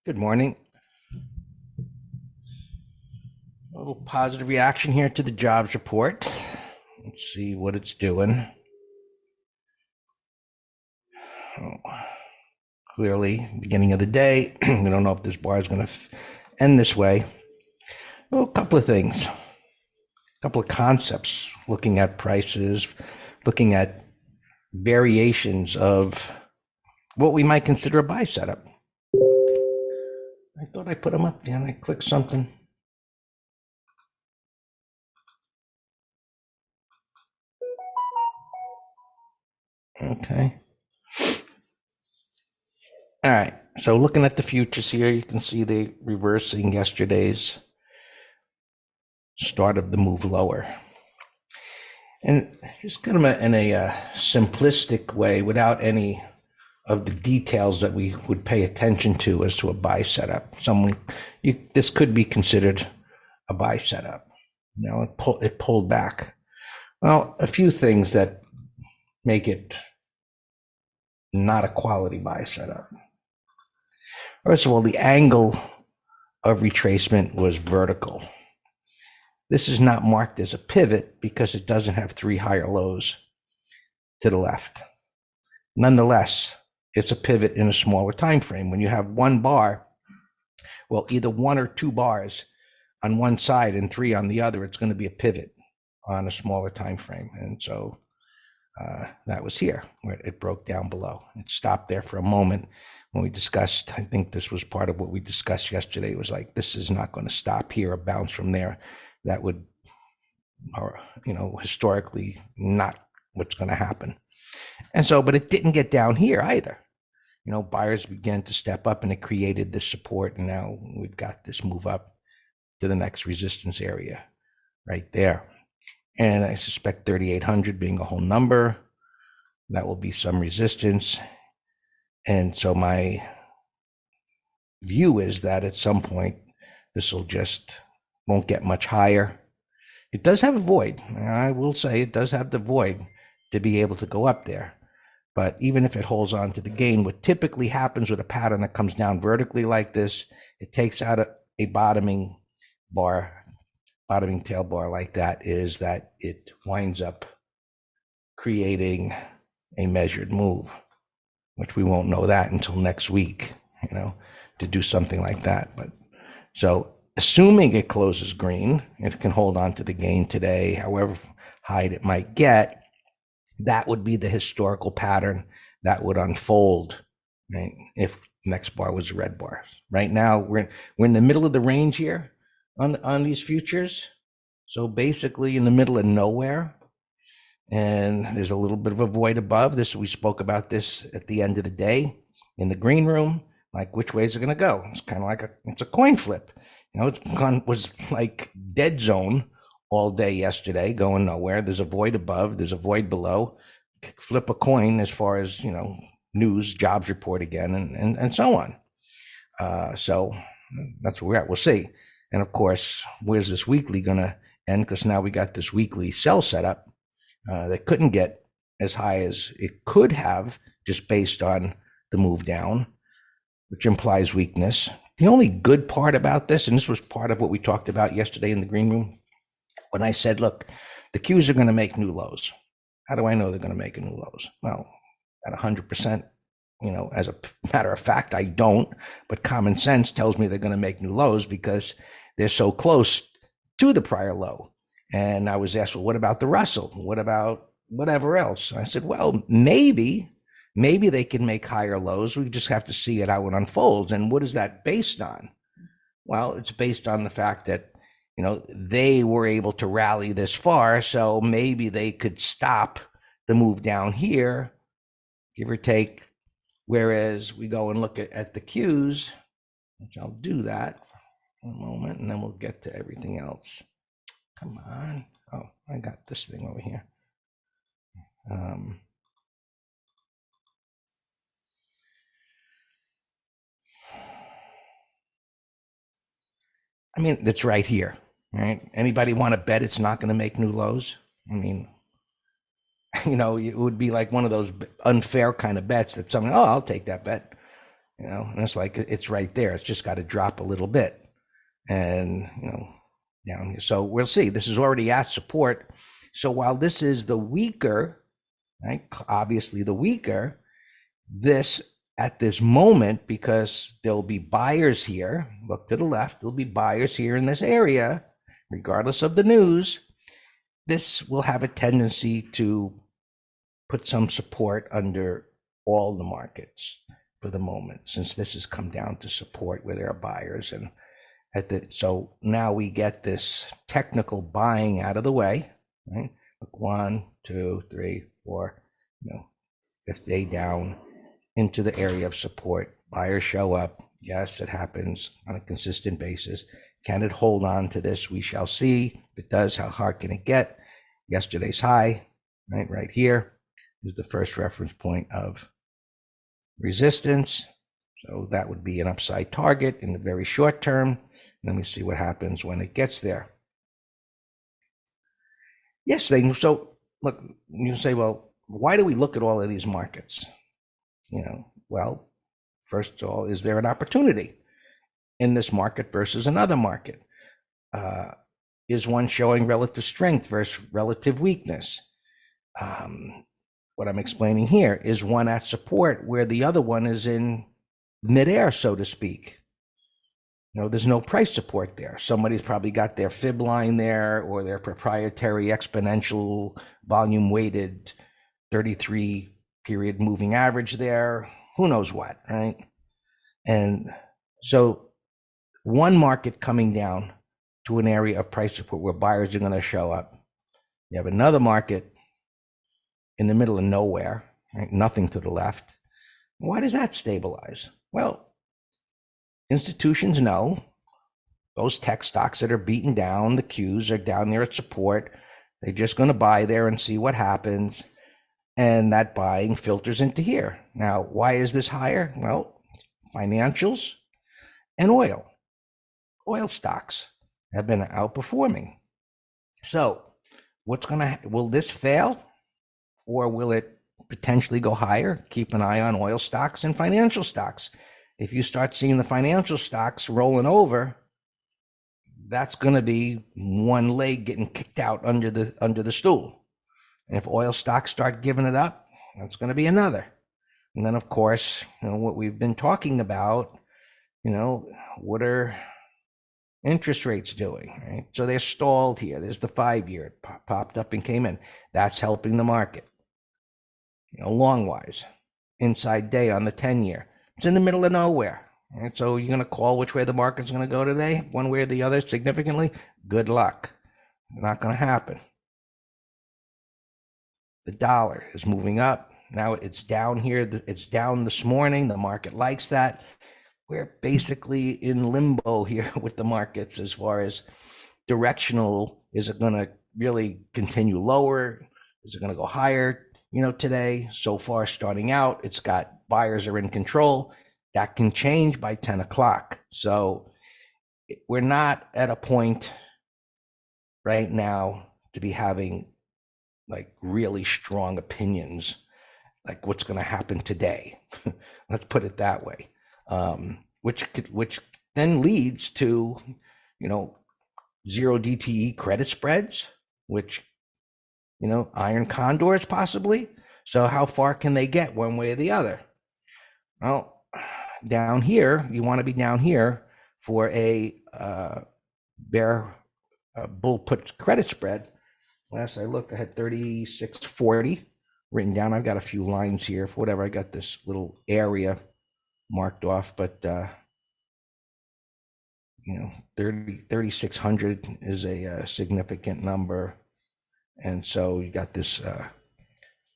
Good morning. A little positive reaction here to the jobs report. Let's see what it's doing. Oh, clearly, beginning of the day. We don't know if this bar is going to end this way. Well, a couple of things, a couple of concepts, looking at prices, looking at variations of what we might consider a buy setup. I thought I put them up there and I clicked something. Okay. All right. So looking at the futures here, you can see they reversing yesterday's start of the move lower. And just kind of in a simplistic way, without any of the details that we would pay attention to as to a buy setup. This could be considered a buy setup. It pulled back. Well, a few things that make it not a quality buy setup. First of all, the angle of retracement was vertical. This is not marked as a pivot because it doesn't have three higher lows to the left. Nonetheless, it's a pivot in a smaller time frame. When you have one bar, well, either one or two bars on one side and three on the other, it's going to be a pivot on a smaller time frame. And so that was here where it broke down below. It stopped there for a moment when we discussed. I think this was part of what we discussed yesterday. It was like, this is not going to stop here or bounce from there. That would, historically not what's going to happen. And so, but it didn't get down here either. Buyers began to step up and it created this support. And now we've got this move up to the next resistance area right there. And I suspect 3,800 being a whole number, that will be some resistance. And so my view is that at some point, this will just won't get much higher. It does have a void. I will say it does have the void to be able to go up there. But even if it holds on to the gain, what typically happens with a pattern that comes down vertically like this, it takes out a bottoming tail bar like that, is that it winds up creating a measured move, which we won't know that until next week, to do something like that. But so assuming it closes green, it can hold on to the gain today, however high it might get. That would be the historical pattern that would unfold, right? If next bar was a red bar. Right now, we're in the middle of the range here on these futures. So basically in the middle of nowhere. And there's a little bit of a void above this. We spoke about this at the end of the day in the green room, like which way is it going to go? It's kind of like it's a coin flip. It was like dead zone all day yesterday, going nowhere. There's a void above, there's a void below. Flip a coin as far as, news, jobs report again, and so on. So that's where we're at. We'll see. And of course, where's this weekly going to end? Because now we got this weekly sell setup that couldn't get as high as it could have just based on the move down, which implies weakness. The only good part about this, and this was part of what we talked about yesterday in the green room, when I said, look, the Qs are going to make new lows. How do I know they're going to make new lows? Well, at 100%, as a matter of fact, I don't, but common sense tells me they're going to make new lows because they're so close to the prior low. And I was asked, well, what about the Russell? What about whatever else? I said, well, maybe they can make higher lows. We just have to see it how it unfolds. And what is that based on? Well, it's based on the fact that they were able to rally this far, so maybe they could stop the move down here, give or take. Whereas we go and look at the Qs, which I'll do that in a moment, and then we'll get to everything else. Come on. Oh, I got this thing over here. I mean, that's right here, right? Anybody want to bet it's not going to make new lows? I mean, it would be like one of those unfair kind of bets that someone, oh, I'll take that bet. and it's like it's right there. It's just got to drop a little bit, and down here. So we'll see. This is already at support. So while this is the weaker, right, obviously the weaker, this at this moment, because there'll be buyers here, look to the left, there'll be buyers here in this area, regardless of the news, this will have a tendency to put some support under all the markets for the moment, since this has come down to support where there are buyers. And so now we get this technical buying out of the way, right? Look, 1, 2, 3, 4, fifth day down into the area of support. Buyers show up. Yes, it happens on a consistent basis. Can it hold on to this? We shall see. If it does, how hard can it get? Yesterday's high, right here, is the first reference point of resistance. So that would be an upside target in the very short term. Let me see what happens when it gets there. Yes, so look, you say, well, why do we look at all of these markets? Well, first of all, is there an opportunity in this market versus another market? Is one showing relative strength versus relative weakness? What I'm explaining here is one at support where the other one is in midair, so to speak. There's no price support there. Somebody's probably got their fib line there or their proprietary exponential volume weighted 33 period moving average there. Who knows what, right? And so one market coming down to an area of price support where buyers are going to show up. You have another market in the middle of nowhere, right? Nothing to the left. Why does that stabilize? Well, institutions know those tech stocks that are beaten down, the Qs are down there at support. They're just going to buy there and see what happens. And that buying filters into here. Now, why is this higher? Well, financials and oil. Oil stocks have been outperforming. So will this fail? Or will it potentially go higher? Keep an eye on oil stocks and financial stocks. If you start seeing the financial stocks rolling over, that's going to be one leg getting kicked out under the stool. And if oil stocks start giving it up, that's going to be another. And then, of course, what we've been talking about, what are interest rates doing, right? So they're stalled here. There's the 5-year. It popped up and came in. That's helping the market. Long-wise, inside day on the 10-year. It's in the middle of nowhere. Right? So you're going to call which way the market's going to go today, one way or the other, significantly? Good luck. Not going to happen. The dollar is moving up. Now it's down here. It's down this morning. The market likes that. We're basically in limbo here with the markets as far as directional. Is it going to really continue lower? Is it going to go higher? Today, so far starting out, it's got buyers are in control. That can change by 10 o'clock. So we're not at a point right now to be having like really strong opinions, like what's going to happen today. Let's put it that way. Which then leads to, zero DTE credit spreads, which, iron condors possibly. So how far can they get one way or the other? Well, down here, you want to be down here for a bear bull put credit spread. Last I looked, I had 3640 written down. I've got a few lines here for whatever. I got this little area marked off, but 3600 is a significant number. And so you got this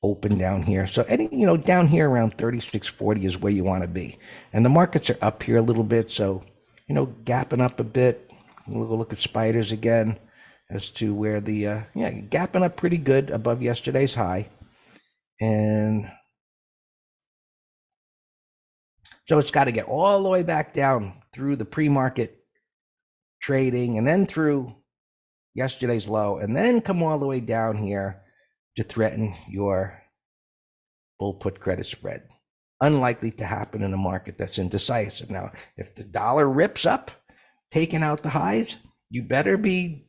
open down here. So down here around 3640 is where you want to be. And the markets are up here a little bit. So, gapping up a bit. We'll go look at spiders again as to where the, gapping up pretty good above yesterday's high. And so it's got to get all the way back down through the pre-market trading and then through yesterday's low and then come all the way down here to threaten your bull put credit spread. unlikely to happen in a market that's indecisive. Now, if the dollar rips up, taking out the highs, you better be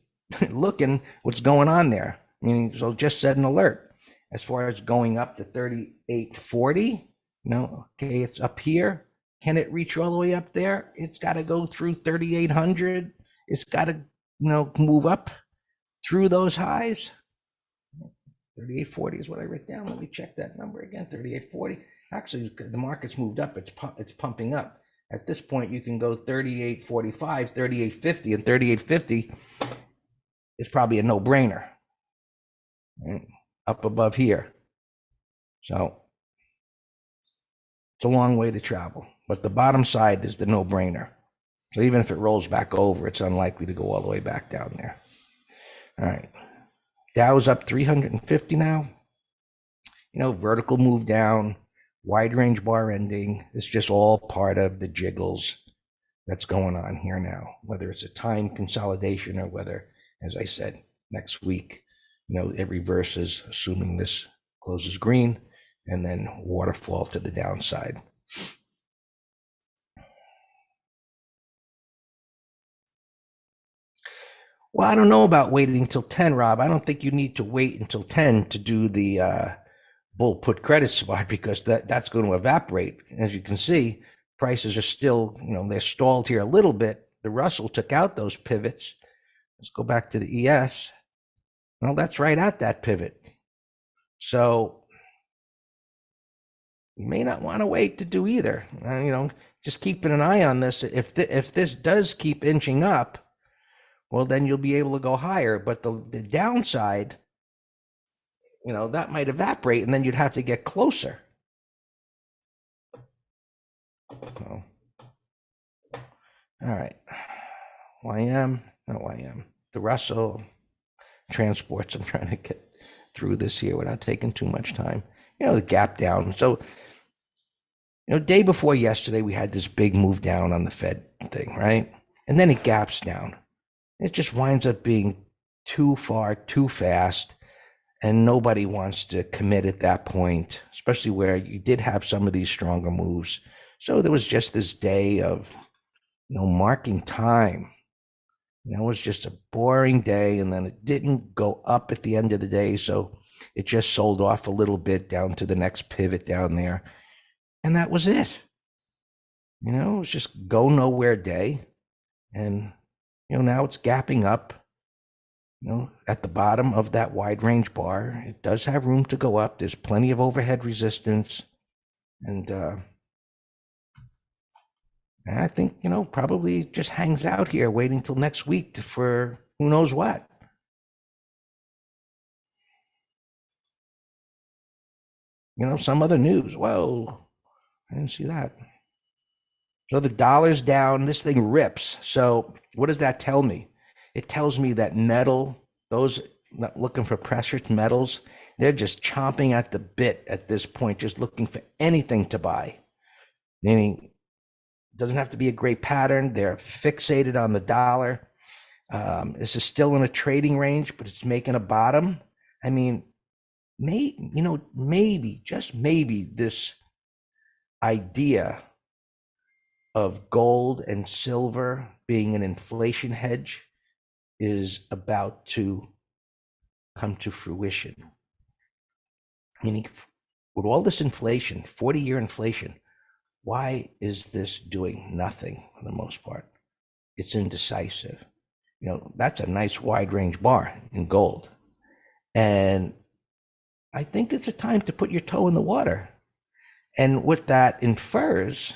looking what's going on there. Meaning, so just set an alert. As far as going up to 38.40, okay, it's up here. Can it reach all the way up there? It's got to go through 3,800. It's got to, move up through those highs. 38.40 is what I wrote down. Let me check that number again. 38.40. Actually, the market's moved up. It's pumping up. At this point, you can go 38.45, 38.50, and 38.50 is probably a no-brainer. Right? Up above here. So it's a long way to travel. But the bottom side is the no-brainer. So even if it rolls back over, it's unlikely to go all the way back down there. All right. Dow's up 350 now. Vertical move down, wide range bar ending. It's just all part of the jiggles that's going on here now, whether it's a time consolidation or whether, as I said, next week, it reverses, assuming this closes green, and then waterfall to the downside. Well, I don't know about waiting until 10, Rob. I don't think you need to wait until 10 to do the bull put credit spot, because that's going to evaporate. As you can see, prices are still, they're stalled here a little bit. The Russell took out those pivots. Let's go back to the ES. Well, that's right at that pivot. So you may not want to wait to do either. Just keeping an eye on this. If this does keep inching up, well, then you'll be able to go higher. But the downside, that might evaporate, and then you'd have to get closer. Oh. All right. YM. The Russell transports. I'm trying to get through this here without taking too much time. The gap down. So, day before yesterday, we had this big move down on the Fed thing, right? And then it gaps down. It just winds up being too far, too fast, and nobody wants to commit at that point, especially where you did have some of these stronger moves. So there was just this day of, marking time. It was just a boring day, and then it didn't go up at the end of the day, so it just sold off a little bit down to the next pivot down there, and that was it. It was just go nowhere day, and now it's gapping up, at the bottom of that wide range bar. It does have room to go up. There's plenty of overhead resistance. And I think, probably just hangs out here waiting till next week for who knows what. Some other news. Whoa, I didn't see that. So the dollar's down, this thing rips. So what does that tell me? It tells me that metal, those not looking for precious metals, they're just chomping at the bit at this point, just looking for anything to buy. Meaning, it doesn't have to be a great pattern. They're fixated on the dollar. This is still in a trading range, but it's making a bottom. I mean, maybe, just maybe, this idea of gold and silver being an inflation hedge is about to come to fruition. Meaning, with all this inflation, 40-year inflation, why is this doing nothing for the most part? It's indecisive. That's a nice wide range bar in gold. And I think it's a time to put your toe in the water. And what that infers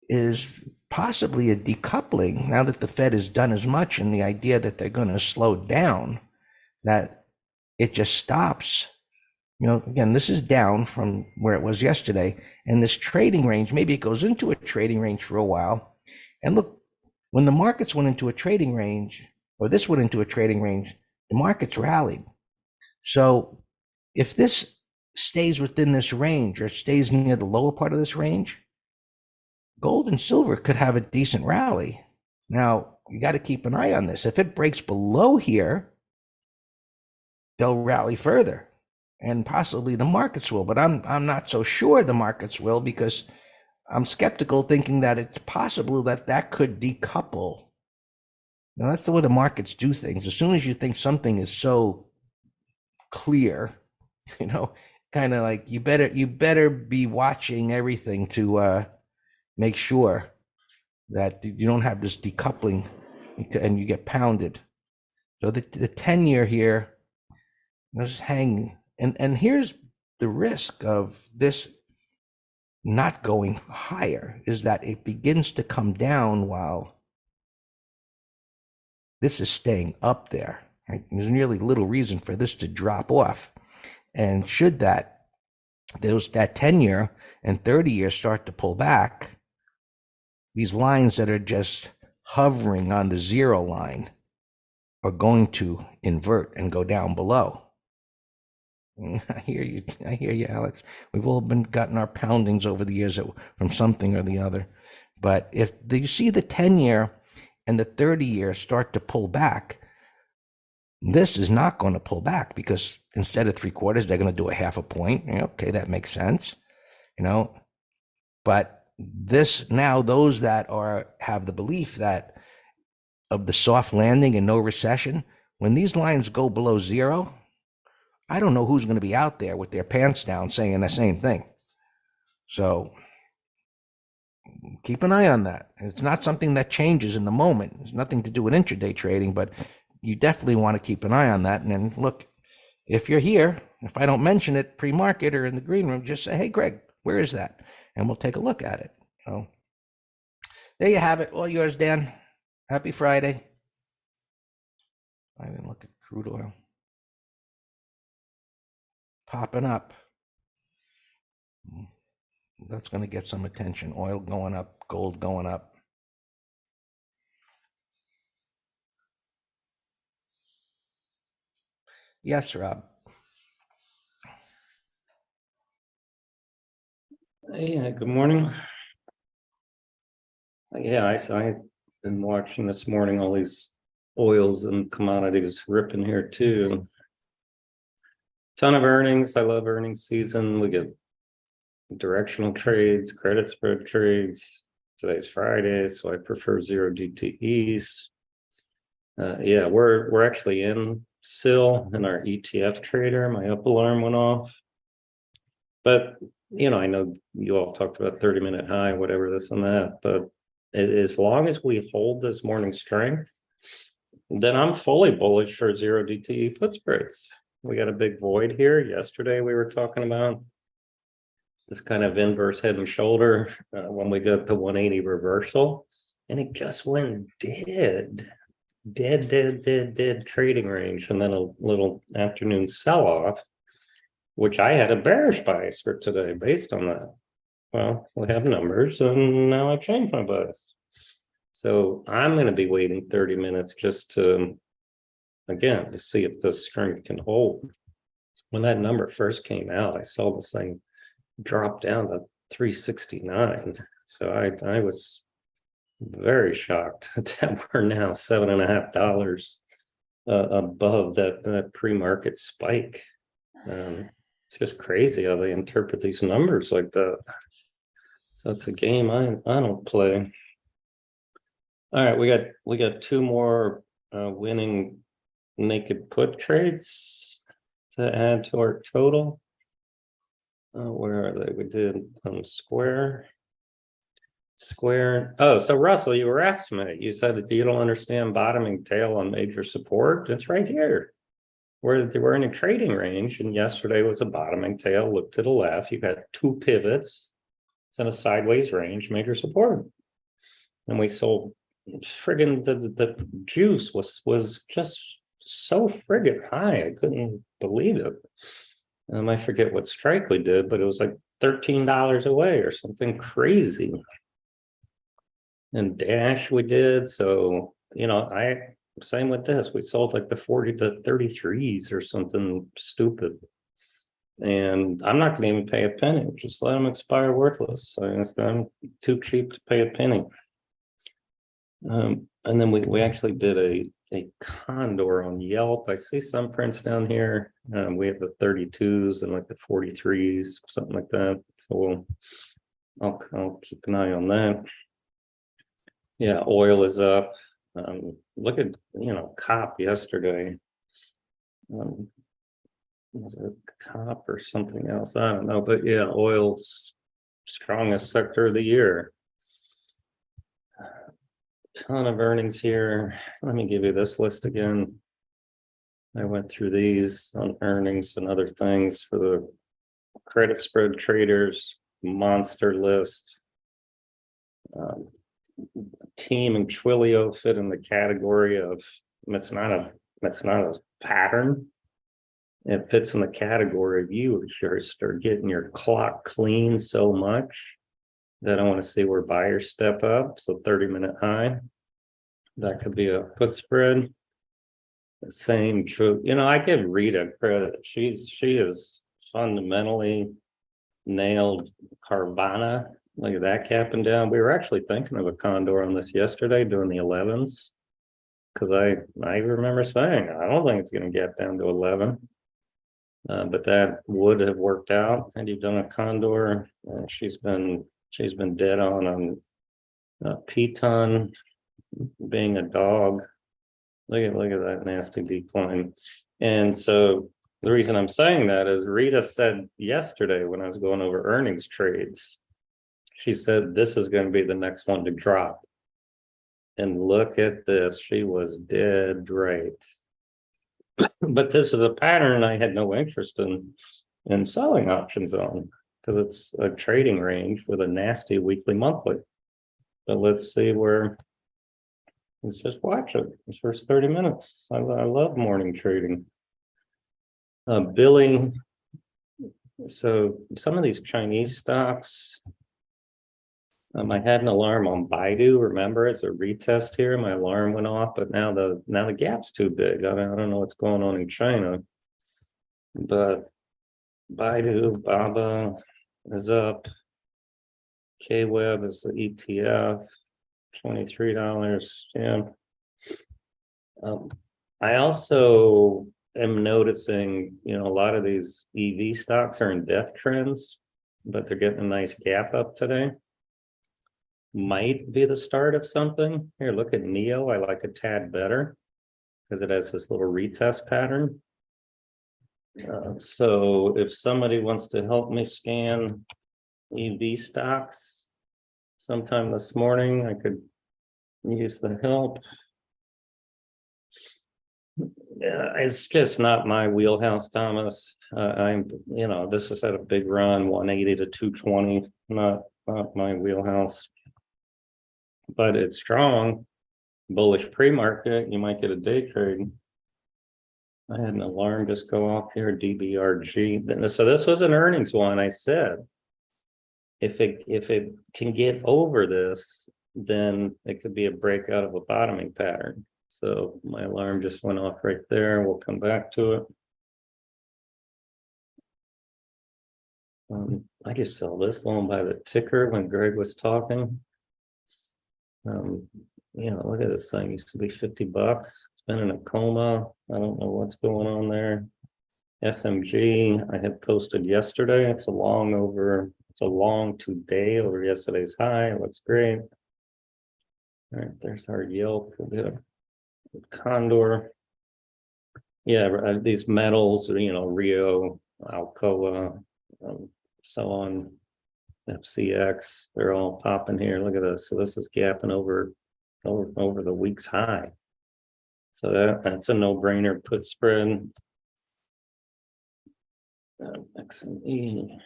is possibly a decoupling, now that the Fed has done as much, and the idea that they're going to slow down, that it just stops. Again, this is down from where it was yesterday, and this trading range, maybe it goes into a trading range for a while. And look, when the markets went into a trading range, or this went into a trading range, the markets rallied. So if this stays within this range, or stays near the lower part of this range, gold and silver could have a decent rally. Now, you got to keep an eye on this. If it breaks below here, they'll rally further. and possibly the markets will, but I'm not so sure the markets will, because I'm skeptical, thinking that it's possible that that could decouple. Now, that's the way the markets do things. As soon as you think something is so clear, you know, kind of like you better be watching everything to make sure that you don't have this decoupling and you get pounded. So the 10-year here is hanging, and here's the risk of this not going higher, is that it begins to come down while this is staying up there. Right? There's really little reason for this to drop off. And should that 10-year and 30-year start to pull back, these lines that are just hovering on the zero line are going to invert and go down below. I hear you, Alex. We've all gotten our poundings over the years from something or the other. But if you see the 10-year and the 30-year start to pull back, this is not going to pull back, because instead of 3/4, they're going to do a 0.5 point. Okay, that makes sense, But this, now those that have the belief that of the soft landing and no recession, when these lines go below zero, I don't know who's going to be out there with their pants down saying the same thing. So keep an eye on that. It's not something that changes in the moment. It's nothing to do with intraday trading, but you definitely want to keep an eye on that. And then look, if you're here, if I don't mention it pre-market or in the green room, just say, hey, Greg, where is that? And we'll take a look at it. So there you have it. All yours, Dan. Happy Friday. I didn't look at crude oil. Popping up. That's going to get some attention. Oil going up, gold going up. Yes, Rob. Yeah, good morning. Yeah, I've been watching this morning, all these oils and commodities ripping here too. Ton of earnings. I love earnings season. We get directional trades, credit spread trades. Today's Friday, so I prefer 0 DTEs. Yeah, we're actually in SIL in our ETF trader. My up alarm went off. But I know you all talked about 30-minute high, whatever this and that, but as long as we hold this morning strength, then I'm fully bullish for 0 DTE put spreads. We got a big void here. Yesterday we were talking about this kind of inverse head and shoulder when we got the 180 reversal, and it just went dead trading range, and then a little afternoon sell-off, which I had a bearish bias for today based on that. Well, we have numbers, and now I've changed my bias. So I'm going to be waiting 30 minutes just to, again, to see if this strength can hold. When that number first came out, I saw this thing drop down to 369. So I was very shocked that we're now $7.50 above that pre-market spike. It's just crazy how they interpret these numbers like that. So it's a game I don't play. All right, we got two more winning naked put trades to add to our total. Where are they? We did Square. Oh, so Russell, you were asking me. You said that you don't understand bottoming tail on major support. It's right here. We're in a trading range, and yesterday was a bottoming tail. Look to the left. You got two pivots. It's in a sideways range, major support, and we sold. Friggin' the juice was just so friggin' high. I couldn't believe it. I forget what strike we did, but it was like $13 away or something crazy. And dash we did. So same with this. We sold like the 40 to 33s or something stupid. And I'm not going to even pay a penny. Just let them expire worthless. I'm too cheap to pay a penny. And then we actually did a condor on Yelp. I see some prints down here. We have the 32s and like the 43s, something like that. So I'll keep an eye on that. Yeah, oil is up. Look at, COP yesterday. Was it COP or something else? I don't know, but yeah, oil's strongest sector of the year. Ton of earnings here. Let me give you this list again. I went through these on earnings and other things for the credit spread traders, monster list. Team and Twilio fit in the category of it's not a pattern. It fits in the category of you start getting your clock clean so much that I want to see where buyers step up. So 30-minute high. That could be a put spread. The same true. I give Rita credit. She is fundamentally nailed Carvana. Look at that capping down. We were actually thinking of a condor on this yesterday doing the 11s. Because I remember saying, I don't think it's going to get down to 11. But that would have worked out had you done a condor. She's been dead on Piton being a dog. Look at that nasty decline. And so the reason I'm saying that is Rita said yesterday when I was going over earnings trades, she said this is going to be the next one to drop. And look at this, she was dead right. But this is a pattern I had no interest in selling options on because it's a trading range with a nasty weekly monthly. But let's see where, let's just watch it. It's first 30 minutes. I love morning trading. Billing. So some of these Chinese stocks, I had an alarm on Baidu. Remember, it's a retest here. My alarm went off, but now the gap's too big. I don't know what's going on in China, but Baidu, Baba is up. KWeb is the ETF, $23. Yeah. I also am noticing, a lot of these EV stocks are in death trends, but they're getting a nice gap up today. Might be the start of something. Here, look at NEO. I like a tad better because it has this little retest pattern. So if somebody wants to help me scan EV stocks sometime this morning, I could use the help. It's just not my wheelhouse, Thomas. This has had a big run, 180 to 220, not my wheelhouse. But it's strong, bullish pre-market. You might get a day trade. I had an alarm just go off here, DBRG. So this was an earnings one. I said, if it can get over this, then it could be a breakout of a bottoming pattern. So my alarm just went off right there. We'll come back to it. I just saw this going by the ticker when Greg was talking. Look at this thing. Used to be $50. It's been in a coma. I don't know what's going on there. SMG, I had posted yesterday. It's a long today over yesterday's high. It looks great. All right, there's our Yelp. We'll do a Condor. Yeah, these metals, Rio, Alcoa, so on. FCX, they're all popping here. Look at this. So this is gapping over the week's high. So that's a no-brainer put spread. XME.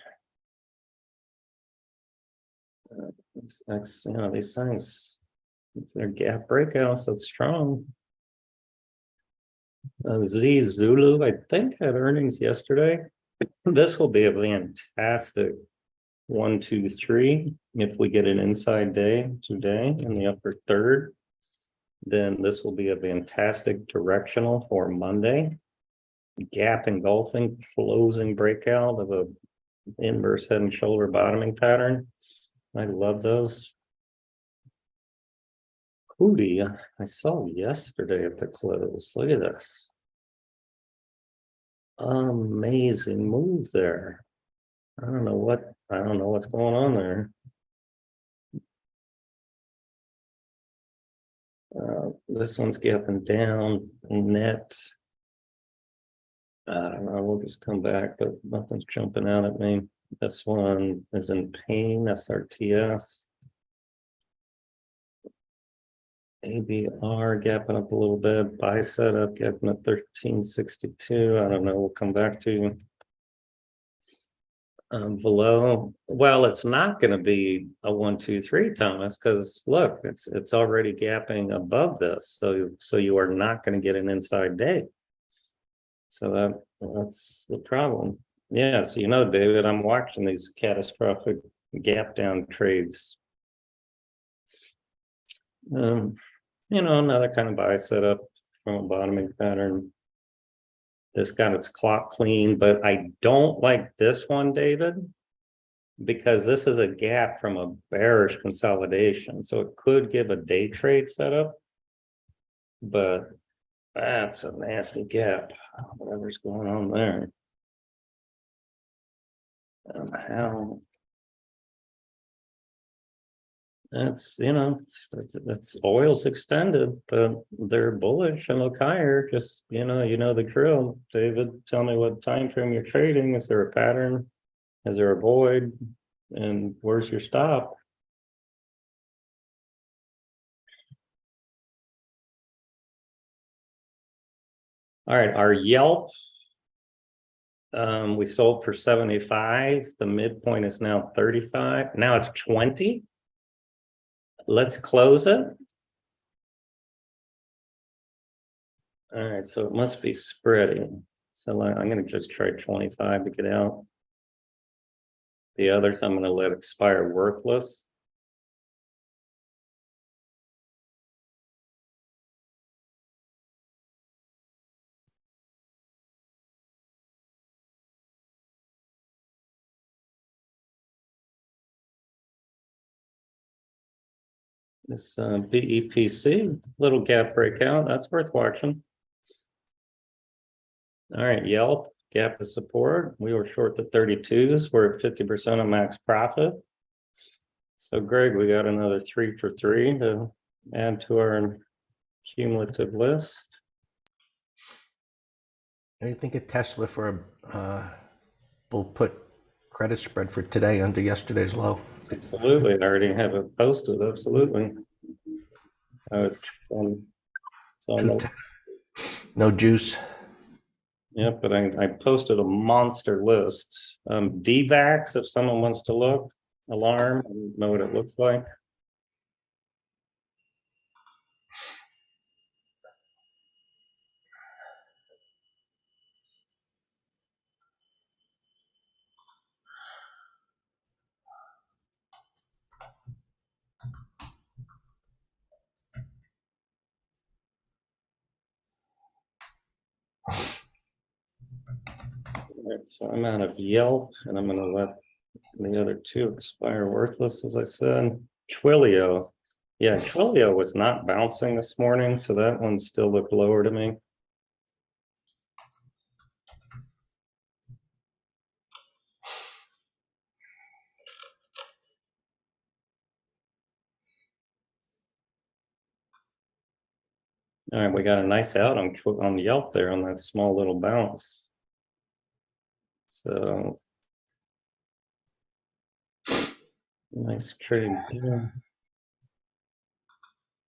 These things, it's their gap breakout, so it's strong. Z Zulu, I think, had earnings yesterday. This will be a fantastic 1, 2, 3. If we get an inside day today in the upper third, then this will be a fantastic directional for Monday. Gap engulfing, closing breakout of a inverse head and shoulder bottoming pattern. I love those. Hootie, I saw yesterday at the close. Look at this. Amazing move there. I don't know what's going on there. This one's gapping down net. I don't know, we'll just come back, but nothing's jumping out at me. This one is in pain, SRTS. ABR gapping up a little bit, buy setup gapping at 1362. I don't know, we'll come back to below. Well, it's not going to be a 1, 2, 3, Thomas, because look, it's already gapping above this, so you are not going to get an inside day. So that's the problem. Yeah, so David, I'm watching these catastrophic gap down trades. Another kind of buy setup from a bottoming pattern. This got its clock clean, but I don't like this one, David, because this is a gap from a bearish consolidation. So it could give a day trade setup, but that's a nasty gap. Whatever's going on there. How that's that's oil's extended, but they're bullish and look higher. Just you know the drill. David, tell me what time frame you're trading. Is there a pattern? Is there a void? And where's your stop? All right, our Yelp. We sold for 75. The midpoint is now 35. Now it's 20. Let's close it. All right, so it must be spreading. So I'm going to just try 25 to get out. The others I'm going to let expire worthless. This BEPC, little gap breakout, that's worth watching. All right, Yelp, gap of support. We were short the 32s. We're at 50% of max profit. So Greg, we got another 3 for 3 to add to our cumulative list. What do you think of Tesla for a bull put credit spread for today under yesterday's low? Absolutely, I already have it posted. Absolutely. It's on the, no juice. yeah, but I posted a monster list. DVAX, if someone wants to look, alarm, know what it looks like. Right, so I'm out of Yelp, and I'm going to let the other 2 expire worthless, as I said. Twilio. Yeah, Twilio was not bouncing this morning, so that one still looked lower to me. All right, we got a nice out on Yelp there on that small little bounce. So nice trade here.